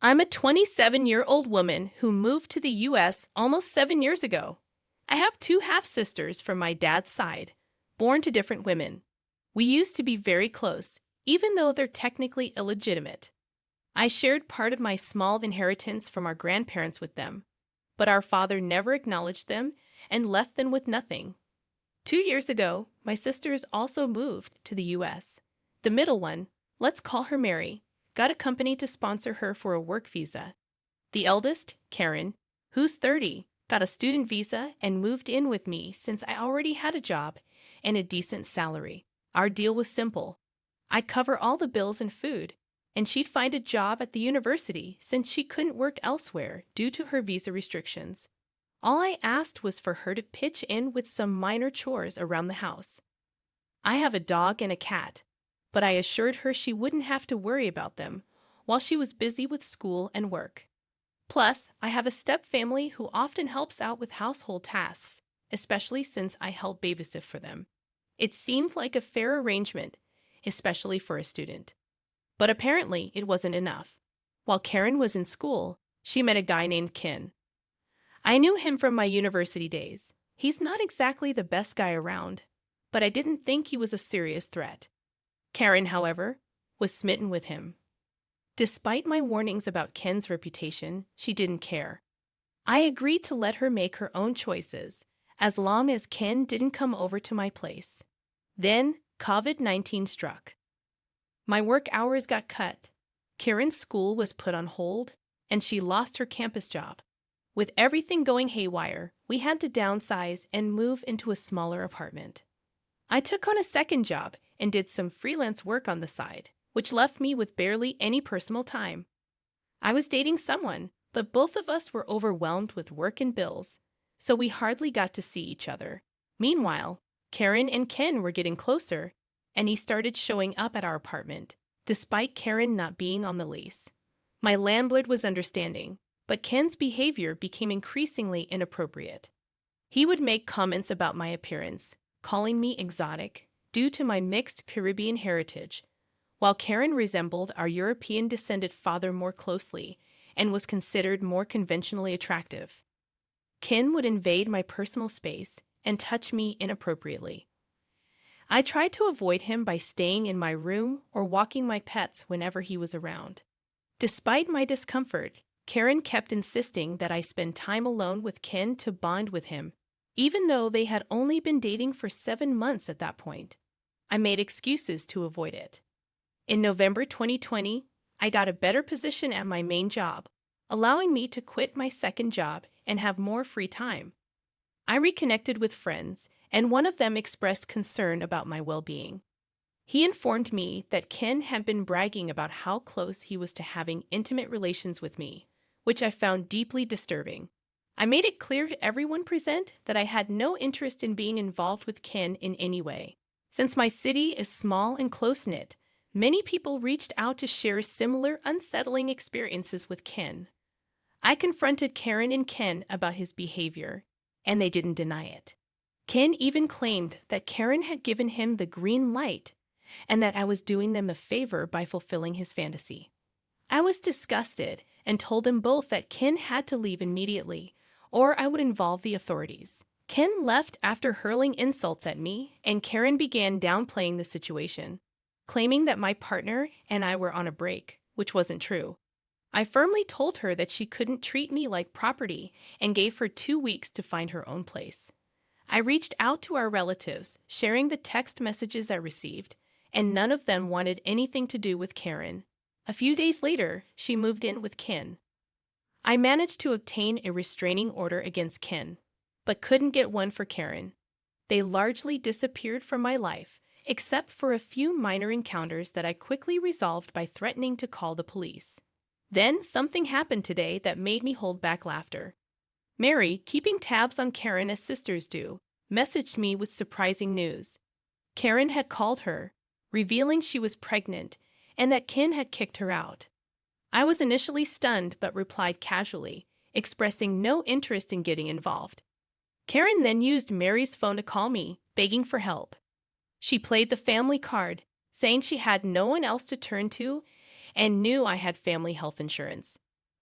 I'm a 27-year-old woman who moved to the U.S. almost 7 years ago. I have two half-sisters from my dad's side, born to different women. We used to be very close, even though they're technically illegitimate. I shared part of my small inheritance from our grandparents with them, but our father never acknowledged them and left them with nothing. 2 years ago, my sisters also moved to the U.S. The middle one, let's call her Mary, got a company to sponsor her for a work visa. The eldest, Karen, who's 30, got a student visa and moved in with me since I already had a job and a decent salary. Our deal was simple. I'd cover all the bills and food, and she'd find a job at the university since she couldn't work elsewhere due to her visa restrictions. All I asked was for her to pitch in with some minor chores around the house. I have a dog and a cat, but I assured her she wouldn't have to worry about them while she was busy with school and work. Plus, I have a step-family who often helps out with household tasks, especially since I help babysit for them. It seemed like a fair arrangement, especially for a student. But apparently, it wasn't enough. While Karen was in school, she met a guy named Ken. I knew him from my university days. He's not exactly the best guy around, but I didn't think he was a serious threat. Karen, however, was smitten with him. Despite my warnings about Ken's reputation, she didn't care. I agreed to let her make her own choices, as long as Ken didn't come over to my place. Then, COVID-19 struck. My work hours got cut, Karen's school was put on hold, and she lost her campus job. With everything going haywire, we had to downsize and move into a smaller apartment. I took on a second job and did some freelance work on the side, which left me with barely any personal time. I was dating someone, but both of us were overwhelmed with work and bills, so we hardly got to see each other. Meanwhile, Karen and Ken were getting closer, and he started showing up at our apartment, despite Karen not being on the lease. My landlord was understanding, but Ken's behavior became increasingly inappropriate. He would make comments about my appearance, calling me exotic due to my mixed Caribbean heritage, while Karen resembled our European-descended father more closely and was considered more conventionally attractive. Ken would invade my personal space and touch me inappropriately. I tried to avoid him by staying in my room or walking my pets whenever he was around. Despite my discomfort, Karen kept insisting that I spend time alone with Ken to bond with him, even though they had only been dating for 7 months at that point. I made excuses to avoid it. In November 2020, I got a better position at my main job, allowing me to quit my second job and have more free time. I reconnected with friends, and one of them expressed concern about my well-being. He informed me that Ken had been bragging about how close he was to having intimate relations with me, which I found deeply disturbing. I made it clear to everyone present that I had no interest in being involved with Ken in any way. Since my city is small and close-knit, many people reached out to share similar unsettling experiences with Ken. I confronted Karen and Ken about his behavior, and they didn't deny it. Ken even claimed that Karen had given him the green light and that I was doing them a favor by fulfilling his fantasy. I was disgusted and told them both that Ken had to leave immediately, or I would involve the authorities. Ken left after hurling insults at me, and Karen began downplaying the situation, claiming that my partner and I were on a break, which wasn't true. I firmly told her that she couldn't treat me like property and gave her 2 weeks to find her own place. I reached out to our relatives, sharing the text messages I received, and none of them wanted anything to do with Karen. A few days later, she moved in with Ken. I managed to obtain a restraining order against Ken, but couldn't get one for Karen. They largely disappeared from my life, except for a few minor encounters that I quickly resolved by threatening to call the police. Then something happened today that made me hold back laughter. Mary, keeping tabs on Karen as sisters do, messaged me with surprising news. Karen had called her, revealing she was pregnant and that Ken had kicked her out. I was initially stunned but replied casually, expressing no interest in getting involved. Karen then used Mary's phone to call me, begging for help. She played the family card, saying she had no one else to turn to and knew I had family health insurance.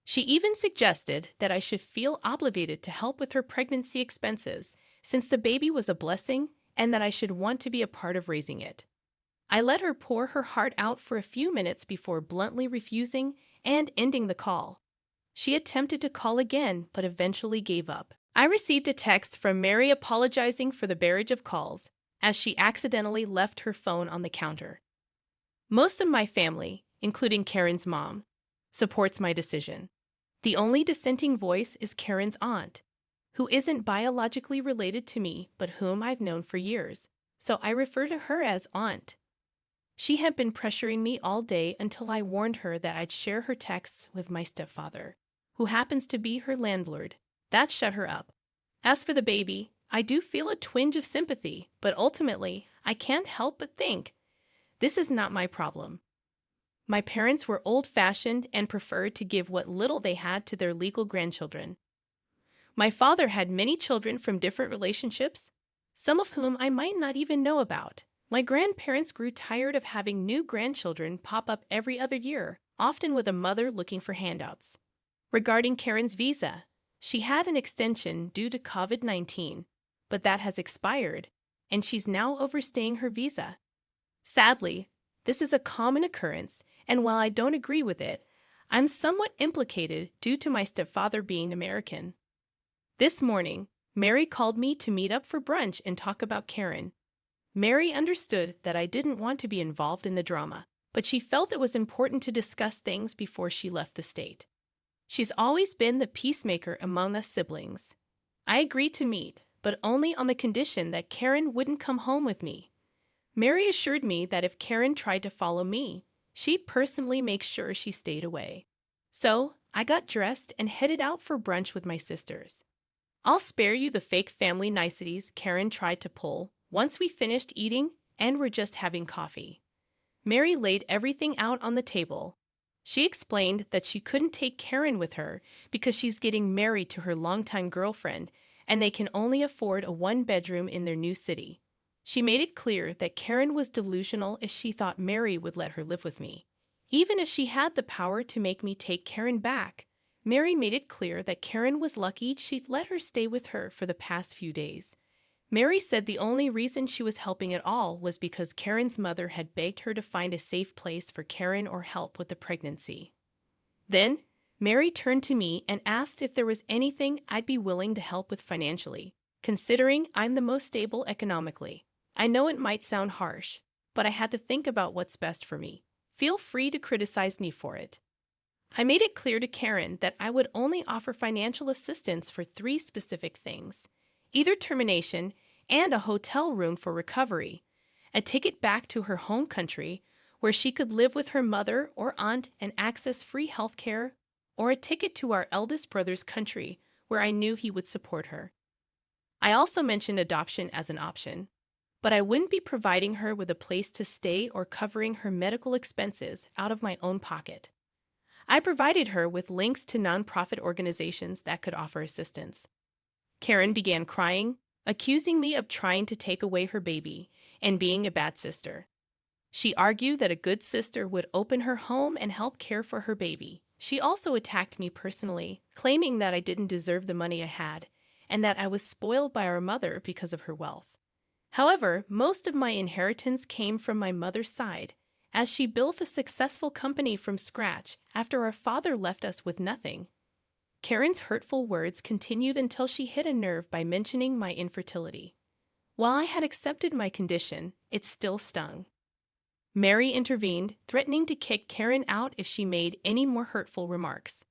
She even suggested that I should feel obligated to help with her pregnancy expenses since the baby was a blessing and that I should want to be a part of raising it. I let her pour her heart out for a few minutes before bluntly refusing and ending the call. She attempted to call again but eventually gave up. I received a text from Mary apologizing for the barrage of calls as she accidentally left her phone on the counter. Most of my family, including Karen's mom, supports my decision. The only dissenting voice is Karen's aunt, who isn't biologically related to me but whom I've known for years, so I refer to her as aunt. She had been pressuring me all day until I warned her that I'd share her texts with my stepfather, who happens to be her landlord. That shut her up. As for the baby, I do feel a twinge of sympathy, but ultimately, I can't help but think, this is not my problem. My parents were old-fashioned and preferred to give what little they had to their legal grandchildren. My father had many children from different relationships, some of whom I might not even know about. My grandparents grew tired of having new grandchildren pop up every other year, often with a mother looking for handouts. Regarding Karen's visa, she had an extension due to COVID-19, but that has expired, and she's now overstaying her visa. Sadly, this is a common occurrence, and while I don't agree with it, I'm somewhat implicated due to my stepfather being American. This morning, Mary called me to meet up for brunch and talk about Karen. Mary understood that I didn't want to be involved in the drama, but she felt it was important to discuss things before she left the state. She's always been the peacemaker among us siblings. I agreed to meet, but only on the condition that Karen wouldn't come home with me. Mary assured me that if Karen tried to follow me, she'd personally make sure she stayed away. So, I got dressed and headed out for brunch with my sisters. I'll spare you the fake family niceties Karen tried to pull once we finished eating and were just having coffee. Mary laid everything out on the table. She explained that she couldn't take Karen with her because she's getting married to her longtime girlfriend and they can only afford a one-bedroom in their new city. She made it clear that Karen was delusional if she thought Mary would let her live with me. Even if she had the power to make me take Karen back, Mary made it clear that Karen was lucky she'd let her stay with her for the past few days. Mary said the only reason she was helping at all was because Karen's mother had begged her to find a safe place for Karen or help with the pregnancy. Then, Mary turned to me and asked if there was anything I'd be willing to help with financially, considering I'm the most stable economically. I know it might sound harsh, but I had to think about what's best for me. Feel free to criticize me for it. I made it clear to Karen that I would only offer financial assistance for 3 specific things: either termination and a hotel room for recovery, a ticket back to her home country where she could live with her mother or aunt and access free health care, or a ticket to our eldest brother's country where I knew he would support her. I also mentioned adoption as an option, but I wouldn't be providing her with a place to stay or covering her medical expenses out of my own pocket. I provided her with links to nonprofit organizations that could offer assistance. Karen began crying, accusing me of trying to take away her baby and being a bad sister. She argued that a good sister would open her home and help care for her baby. She also attacked me personally, claiming that I didn't deserve the money I had and that I was spoiled by our mother because of her wealth. However, most of my inheritance came from my mother's side, as she built a successful company from scratch after our father left us with nothing. Karen's hurtful words continued until she hit a nerve by mentioning my infertility. While I had accepted my condition, it still stung. Mary intervened, threatening to kick Karen out if she made any more hurtful remarks.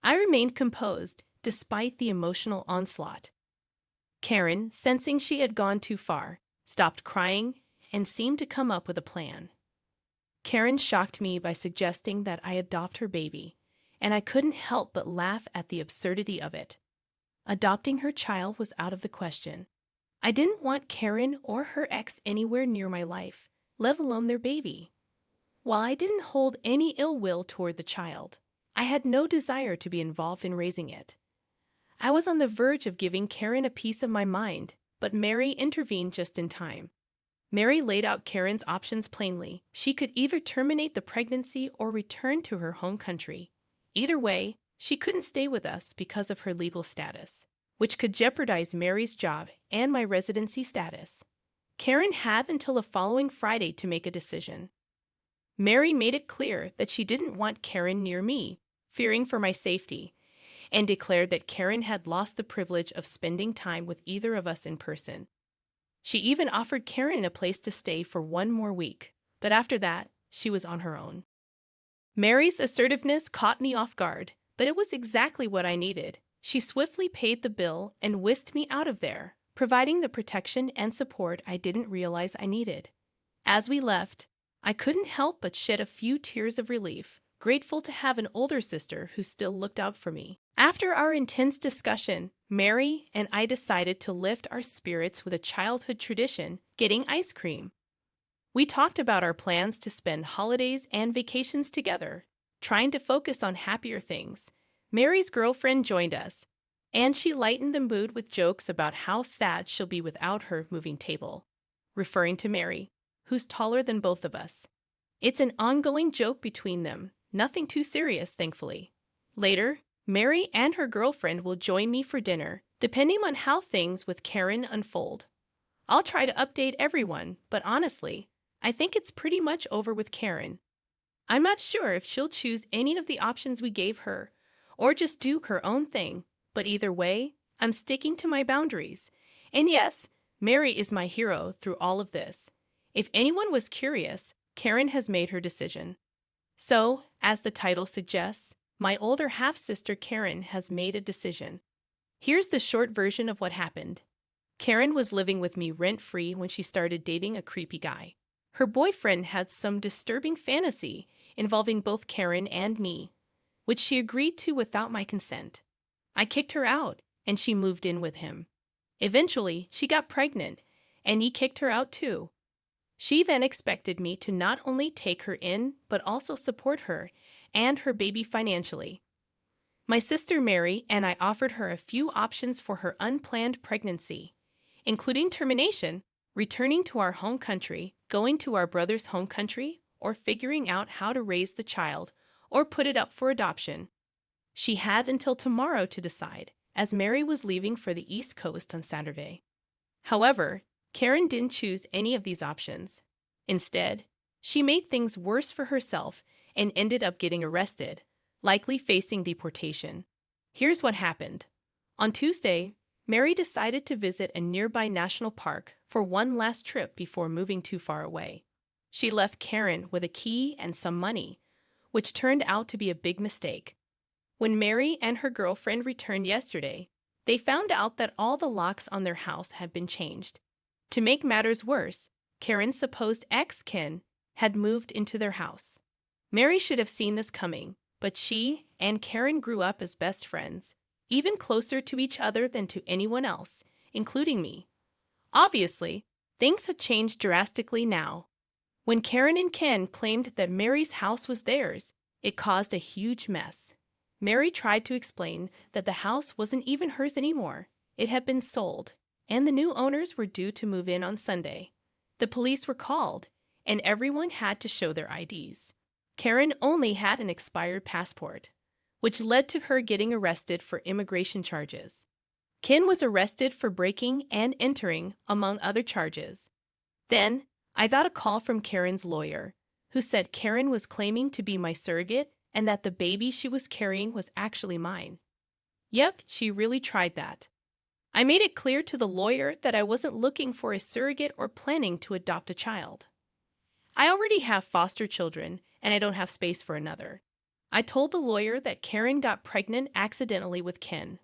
I remained composed, despite the emotional onslaught. Karen, sensing she had gone too far, stopped crying and seemed to come up with a plan. Karen shocked me by suggesting that I adopt her baby, and I couldn't help but laugh at the absurdity of it. Adopting her child was out of the question. I didn't want Karen or her ex anywhere near my life, let alone their baby. While I didn't hold any ill will toward the child, I had no desire to be involved in raising it. I was on the verge of giving Karen a piece of my mind, but Mary intervened just in time. Mary laid out Karen's options plainly. She could either terminate the pregnancy or return to her home country. Either way, she couldn't stay with us because of her legal status, which could jeopardize Mary's job and my residency status. Karen had until the following Friday to make a decision. Mary made it clear that she didn't want Karen near me, fearing for my safety, and declared that Karen had lost the privilege of spending time with either of us in person. She even offered Karen a place to stay for one more week, but after that, she was on her own. Mary's assertiveness caught me off guard, but it was exactly what I needed. She swiftly paid the bill and whisked me out of there, providing the protection and support I didn't realize I needed. As we left, I couldn't help but shed a few tears of relief, grateful to have an older sister who still looked out for me. After our intense discussion, Mary and I decided to lift our spirits with a childhood tradition, getting ice cream. We talked about our plans to spend holidays and vacations together, trying to focus on happier things. Mary's girlfriend joined us, and she lightened the mood with jokes about how sad she'll be without her moving table, referring to Mary, who's taller than both of us. It's an ongoing joke between them, nothing too serious, thankfully. Later, Mary and her girlfriend will join me for dinner, depending on how things with Karen unfold. I'll try to update everyone, but honestly, I think it's pretty much over with Karen. I'm not sure if she'll choose any of the options we gave her, or just do her own thing, but either way, I'm sticking to my boundaries. And yes, Mary is my hero through all of this. If anyone was curious, Karen has made her decision. So, as the title suggests, my older half-sister Karen has made a decision. Here's the short version of what happened. Karen was living with me rent-free when she started dating a creepy guy. Her boyfriend had some disturbing fantasy involving both Karen and me, which she agreed to without my consent. I kicked her out, and she moved in with him. Eventually, she got pregnant, and he kicked her out too. She then expected me to not only take her in, but also support her and her baby financially. My sister Mary and I offered her a few options for her unplanned pregnancy, including termination, returning to our home country, going to our brother's home country, or figuring out how to raise the child or put it up for adoption. She had until tomorrow to decide, as Mary was leaving for the East Coast on Saturday. However, Karen didn't choose any of these options. Instead, she made things worse for herself and ended up getting arrested, likely facing deportation. Here's what happened. On Tuesday, Mary decided to visit a nearby national park for one last trip before moving too far away. She left Karen with a key and some money, which turned out to be a big mistake. When Mary and her girlfriend returned yesterday, they found out that all the locks on their house had been changed. To make matters worse, Karen's supposed ex, Ken, had moved into their house. Mary should have seen this coming, but she and Karen grew up as best friends, even closer to each other than to anyone else, including me. Obviously, things had changed drastically now. When Karen and Ken claimed that Mary's house was theirs, it caused a huge mess. Mary tried to explain that the house wasn't even hers anymore. It had been sold, and the new owners were due to move in on Sunday. The police were called, and everyone had to show their IDs. Karen only had an expired passport, which led to her getting arrested for immigration charges. Ken was arrested for breaking and entering, among other charges. Then, I got a call from Karen's lawyer, who said Karen was claiming to be my surrogate and that the baby she was carrying was actually mine. Yep, she really tried that. I made it clear to the lawyer that I wasn't looking for a surrogate or planning to adopt a child. I already have foster children, and I don't have space for another. I told the lawyer that Karen got pregnant accidentally with Ken.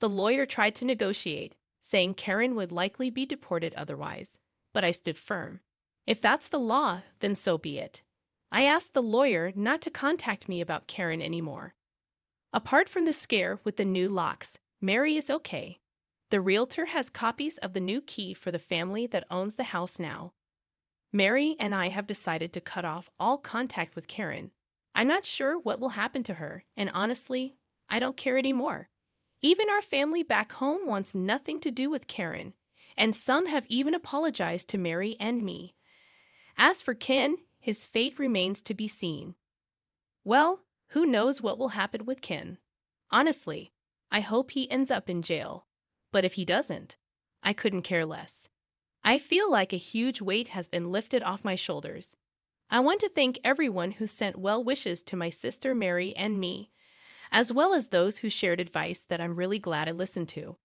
The lawyer tried to negotiate, saying Karen would likely be deported otherwise, but I stood firm. If that's the law, then so be it. I asked the lawyer not to contact me about Karen anymore. Apart from the scare with the new locks, Mary is okay. The realtor has copies of the new key for the family that owns the house now. Mary and I have decided to cut off all contact with Karen. I'm not sure what will happen to her, and honestly, I don't care anymore. Even our family back home wants nothing to do with Karen, and some have even apologized to Mary and me. As for Ken, his fate remains to be seen. Well, Who knows what will happen with Ken? Honestly, I hope he ends up in jail. But if he doesn't, I couldn't care less. I feel like a huge weight has been lifted off my shoulders. I want to thank everyone who sent well wishes to my sister Mary and me, as well as those who shared advice that I'm really glad I listened to.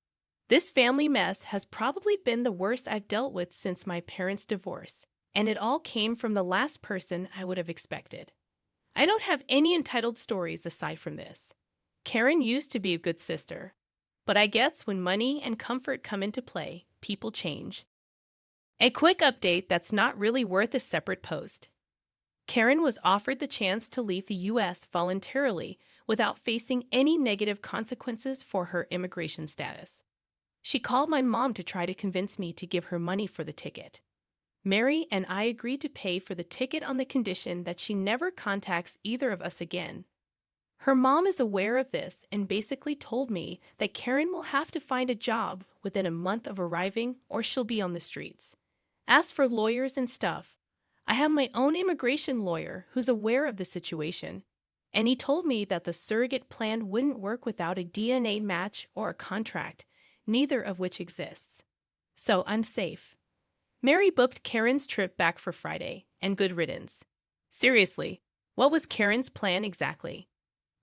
This family mess has probably been the worst I've dealt with since my parents' divorce, and it all came from the last person I would have expected. I don't have any entitled stories aside from this. Karen used to be a good sister, but I guess when money and comfort come into play, people change. A quick update that's not really worth a separate post. Karen was offered the chance to leave the U.S. voluntarily without facing any negative consequences for her immigration status. She called my mom to try to convince me to give her money for the ticket. Mary and I agreed to pay for the ticket on the condition that she never contacts either of us again. Her mom is aware of this and basically told me that Karen will have to find a job within a month of arriving or she'll be on the streets. As for lawyers and stuff, I have my own immigration lawyer who's aware of the situation, and he told me that the surrogate plan wouldn't work without a DNA match or a contract, neither of which exists. So I'm safe. Mary booked Karen's trip back for Friday, and good riddance. Seriously, what was Karen's plan exactly?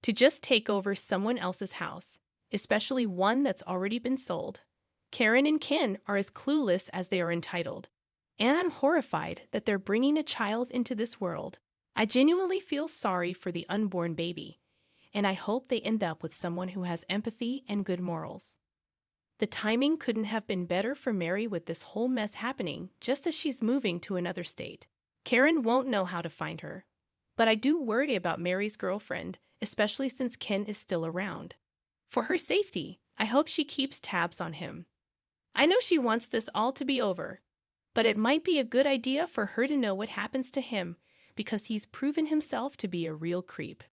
To just take over someone else's house, especially one that's already been sold. Karen and Ken are as clueless as they are entitled. And I'm horrified that they're bringing a child into this world. I genuinely feel sorry for the unborn baby, and I hope they end up with someone who has empathy and good morals. The timing couldn't have been better for Mary with this whole mess happening just as she's moving to another state. Karen won't know how to find her. But I do worry about Mary's girlfriend, especially since Ken is still around. For her safety, I hope she keeps tabs on him. I know she wants this all to be over, but it might be a good idea for her to know what happens to him because he's proven himself to be a real creep.